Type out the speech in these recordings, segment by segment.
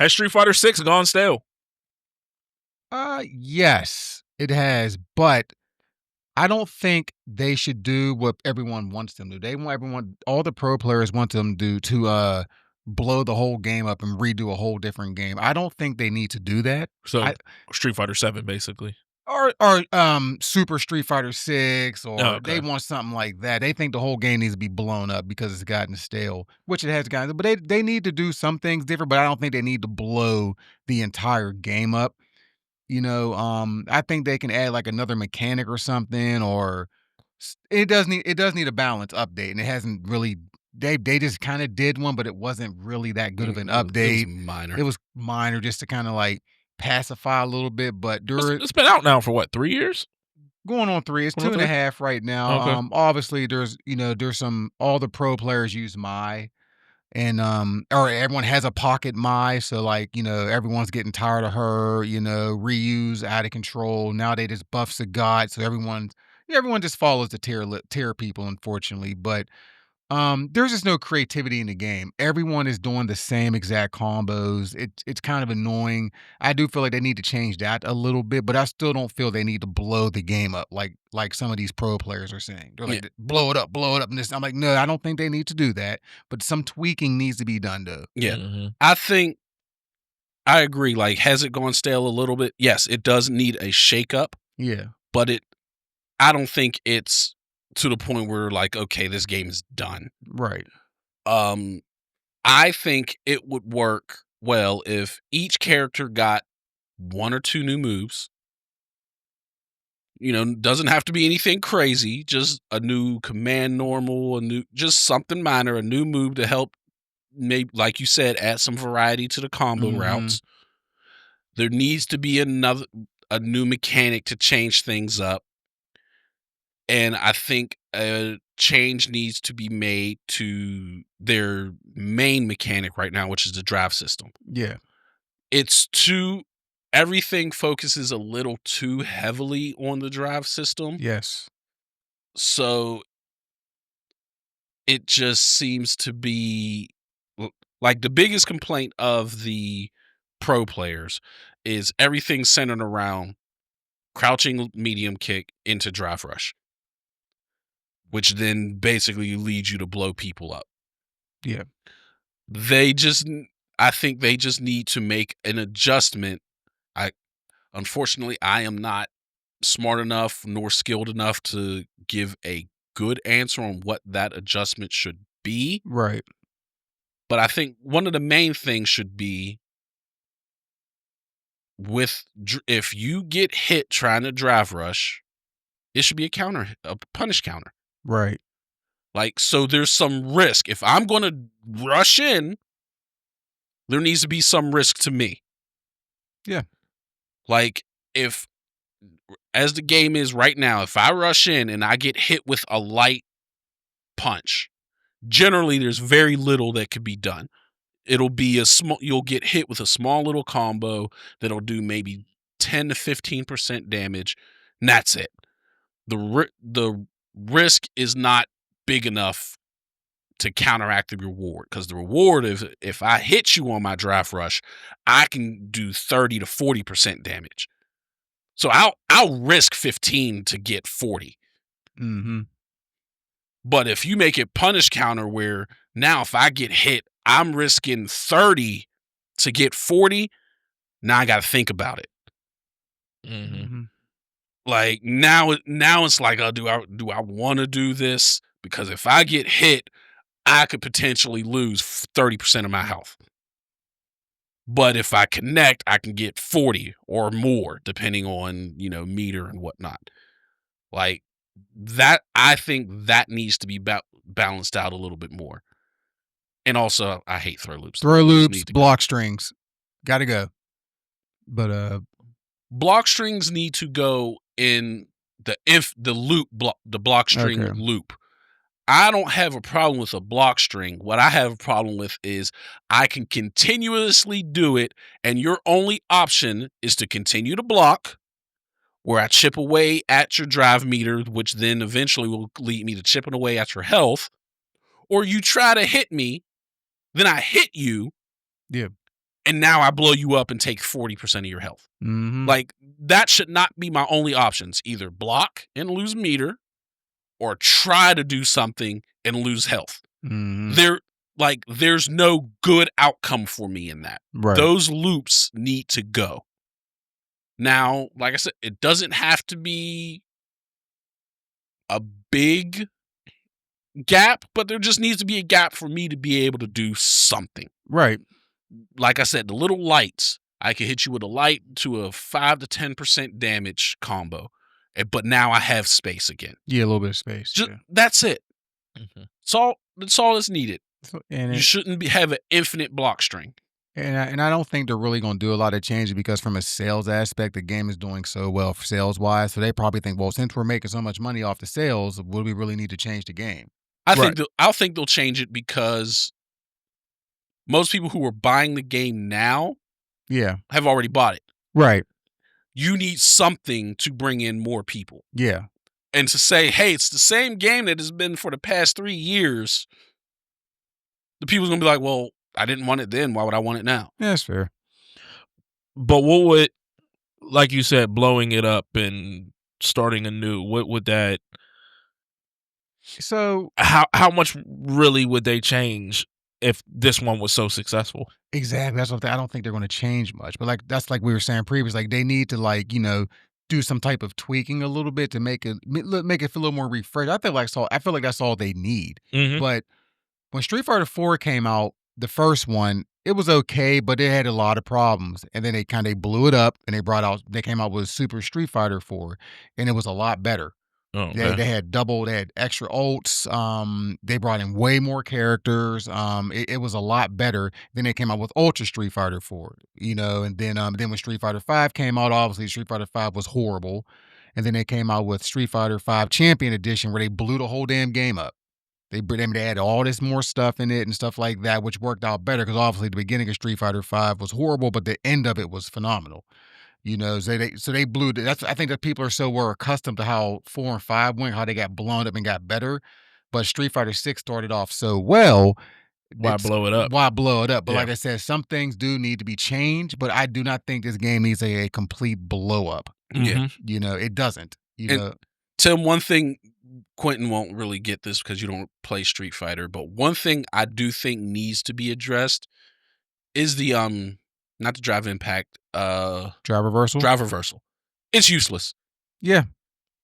Has Street Fighter 6 gone stale? Yes, it has, but I don't think they should do what everyone wants them to. They want all the pro players want them to do blow the whole game up and redo a whole different game. I don't think they need to do that. So I Street Fighter 7, basically. or Super Street Fighter 6, Oh, or they okay. want something like that. They think the whole game needs to be blown up because it's gotten stale, which it has gotten. But they need to do some things different, but I don't think they need to blow the entire game up. I think they can add like another mechanic or something, or it does need a balance update, and it hasn't really. They just kind of did one, but it wasn't really that good of an It was update. minor. It was minor, just to kind of like pacify a little bit. But It's been out now for what, 3 years? going on 3, it's Going on 2 and a three? half right now. Okay. Obviously, there's some all the pro players use my. And or everyone has a pocket my, so like, everyone's getting tired of her, reuse out of control. Now they just buff Sagat, so everyone just follows the tier people, unfortunately. But there's just no creativity in the game. Everyone is doing the same exact combos. It's kind of annoying. I do feel like they need to change that a little bit, but I still don't feel they need to blow the game up like some of these pro players are saying. They're like, blow it up, and this. I'm like, no, I don't think they need to do that. But some tweaking needs to be done, though. Yeah. Mhm. I think I agree. Like, has it gone stale a little bit? Yes, it does need a shakeup, Yeah, but I don't think it's to the point where like, okay, this game is done. right. Um, I think it would work well if each character got 1 or 2 new moves. Doesn't have to be anything crazy, just a new command normal, just something minor, a new move to help, maybe like you said, add some variety to the combo Mhm. routes. There needs to be a new mechanic to change things up. And I think a change needs to be made to their main mechanic right now, which is the drive system. Yeah. It's too Everything focuses a little too heavily on the drive system. Yes. So it just seems to be like the biggest complaint of the pro players is everything centered around crouching medium kick into drive rush, which then basically leads you to blow people up. Yeah. They just, I think they just need to make an adjustment. Unfortunately, I am not smart enough nor skilled enough to give a good answer on what that adjustment should be. Right. But I think one of the main things should be if you get hit trying to drive rush, it should be a punish counter. Right. Like, so there's some risk. If I'm going to rush in, there needs to be some risk to me. Yeah. Like, if, as the game is right now, if I rush in and I get hit with a light punch, generally there's very little that could be done. It'll be you'll get hit with a small little combo that'll do maybe 10 to 15% damage, and that's it. The risk is not big enough to counteract the reward, because the reward, if I hit you on my drive rush, I can do 30 to 40% damage. So I'll risk 15 to get 40. Mhm. But if you make it punish counter, where now if I get hit, I'm risking 30 to get 40, now I got to think about it. Mhm. Mhm. Like, now it's like, do I want to do this? Because if I get hit, I could potentially lose 30% of my health. But if I connect, I can get 40 or more, depending on, meter and whatnot. Like that, I think that needs to be balanced out a little bit more. And also, I hate throw loops. Throw Those loops, need to go. block strings. Gotta go. But Block strings need to go in the loop block, the block string okay. loop. I don't have a problem with a block string. What I have a problem with is I can continuously do it, and your only option is to continue to block, where I chip away at your drive meter, which then eventually will lead me to chipping away at your health, or you try to hit me, then I hit you, Yeah. and now I blow you up and take 40% of your health. Mhm. Like, that should not be my only options. Either block and lose meter, or try to do something and lose health. Mhm. There's no good outcome for me in that. Right. Those loops need to go. Now, like I said, it doesn't have to be a big gap, but there just needs to be a gap for me to be able to do something. Right. Like I said, the little lights, I can hit you with a light to a 5 to 10% damage combo, but now I have space again. Yeah, a little bit of space. Just, Yeah. That's it. Mhm. That's all that's needed. So, You shouldn't have an infinite block string. And I don't think they're really going to do a lot of changes because from a sales aspect, the game is doing so well sales wise. So they probably think, well, since we're making so much money off the sales, what do we really need to change the game? I Right. think they'll change it because most people who are buying the game now Yeah. have already bought it. Right. You need something to bring in more people. Yeah. And to say, hey, it's the same game that has been for the past 3 years, the people's going to be like, well, I didn't want it then. Why would I want it now? Yeah, that's fair. But what would, like you said, blowing it up and starting anew, what would that, So how much really would they change if this one was so successful? exactly, that's what I don't think they're going to change much. But that's like we were saying previously, like they need to do some type of tweaking a little bit to make it feel a little more refreshed. I feel like that's all they need. Mhm. But when Street Fighter 4 came out, the first one, it was okay, but it had a lot of problems. And then they blew it up and they came out with Super Street Fighter 4, and it was a lot better. Oh, They okay. they had extra ults. They brought in way more characters. It was a lot better. Then they came out with Ultra Street Fighter 4, and then when Street Fighter 5 came out, obviously Street Fighter 5 was horrible. And then they came out with Street Fighter 5 Champion Edition, where they blew the whole damn game up. They added all this more stuff in it and stuff like that, which worked out better because obviously the beginning of Street Fighter 5 was horrible, but the end of it was phenomenal. So they blew. I think that people were accustomed to how 4 and 5 went, how they got blown up and got better. But Street Fighter 6 started off so well. Why blow it up? Why blow it up? But Yeah. like I said, some things do need to be changed. But I do not think this game needs a complete blow up. Yeah. Mhm. It doesn't. And Tim, one thing, Quentin won't really get this because you don't play Street Fighter, but one thing I do think needs to be addressed is the not the drive impact, drive reversal. drive reversal. It's useless. Yeah.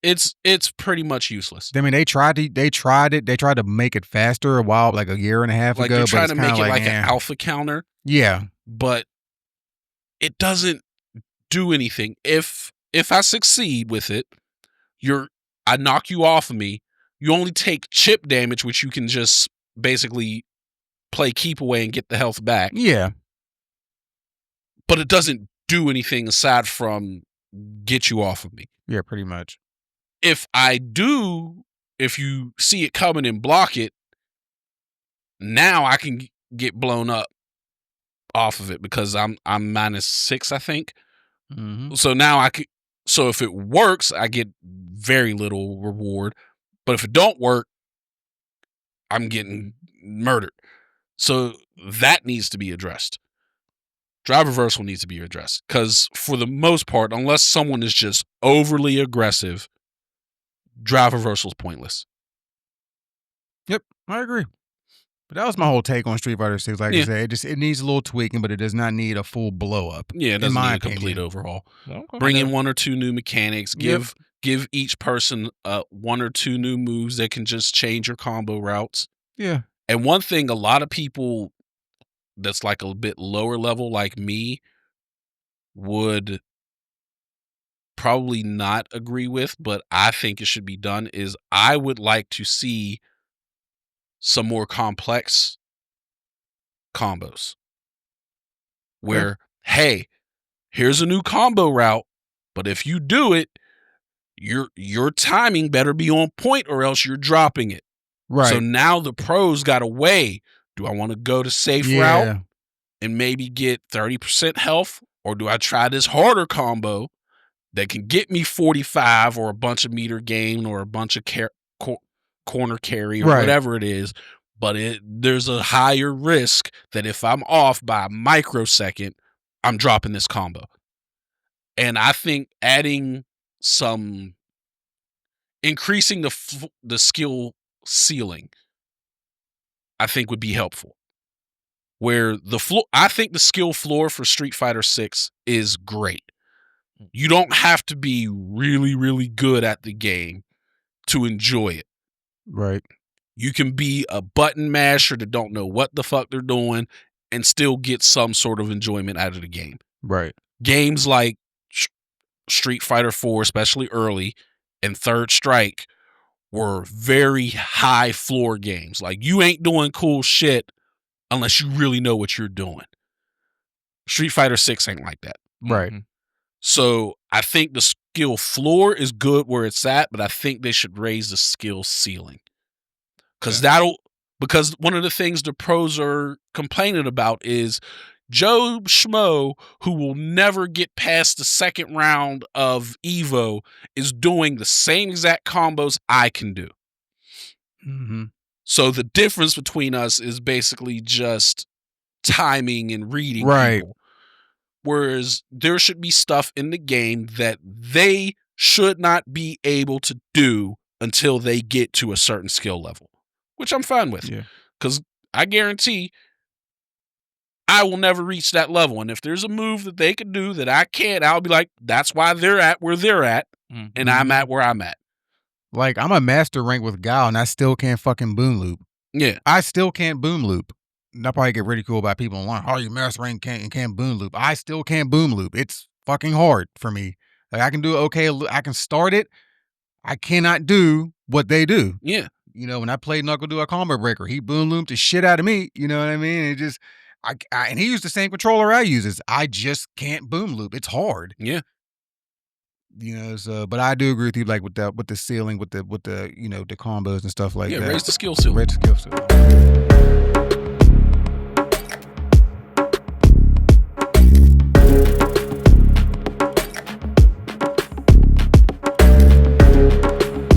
It's pretty much useless. I mean, they tried it. They tried to make it faster a while, like a year and a half Like ago. they're trying but to it's make kinda it like an eh. alpha counter, Yeah. but it doesn't do anything. If I succeed with it, I knock you off of me. You only take chip damage, which you can just basically play keep away and get the health back. Yeah. But it doesn't do anything aside from get you off of me. Yeah. Pretty much. If you see it coming and block it, now I can get blown up off of it because I'm -6, I think. Mm-hmm. So now so if it works, I get very little reward. But if it don't work, I'm getting murdered. So that needs to be addressed. Drive reversal needs to be addressed because for the most part, unless someone is just overly aggressive, drive reversal is pointless. Yep. I agree. But that was my whole take on Street Fighter 6. Like I Yeah. said, it needs a little tweaking, but it does not need a full blow up. Yeah, it in doesn't my need a complete opinion. overhaul. Okay. Bring in 1 or 2 new mechanics. Yep. Give each person 1 or 2 new moves that can just change your combo routes. Yeah. And one thing a lot of people that's like a bit lower level like me would probably not agree with, but I think it should be done, is I would like to see some more complex combos where, hey, here's a new combo route, but if you do it, your timing better be on point or else you're dropping it. Right. So now the pros got to weigh, do I want to go to safe route and maybe get 30% health, or do I try this harder combo that can get me 45 or a bunch of meter gain or a bunch of corner carry or Right. whatever it is, but there's a higher risk that if I'm off by a microsecond, I'm dropping this combo. And I think increasing the skill ceiling, I think would be helpful. Where I think the skill floor for Street Fighter 6 is great. You don't have to be really, really good at the game to enjoy it. Right. You can be a button masher that don't know what the fuck they're doing and still get some sort of enjoyment out of the game. Right. Games like Street Fighter 4, especially early, and Third Strike were very high floor games. Like, you ain't doing cool shit unless you really know what you're doing. Street Fighter 6 ain't like that. Right. Mm-hmm. So I think the skill floor is good where it's at, but I think they should raise the skill ceiling. Because one of the things the pros are complaining about is Joe Schmo, who will never get past the second round of Evo, is doing the same exact combos I can do. Mm-hmm. So the difference between us is basically just timing and reading people. Whereas there should be stuff in the game that they should not be able to do until they get to a certain skill level, which I'm fine with. Yeah. Because I guarantee I will never reach that level. And if there's a move that they can do that I can't, I'll be like, that's why they're at where they're at, and I'm at where I'm at. Like, I'm a master rank with Gal, and I still can't fucking boom loop. Yeah. I still can't boom loop. And I'll probably get ridiculed by people online. Oh, you master rank can't boom loop. I still can't boom loop. It's fucking hard for me. Like, I can do okay. I can start it. I cannot do what they do. Yeah. You know, when I played Knuckle Do a Combo Breaker, he boom looped the shit out of me. You know what I mean? It just, and he used the same controller I use. I just can't boom loop. It's hard. Yeah. You know, so, but I do agree with you, like with the ceiling, with the you know, the combos and stuff like that. Yeah, raise the skill ceiling. Raise the skill ceiling.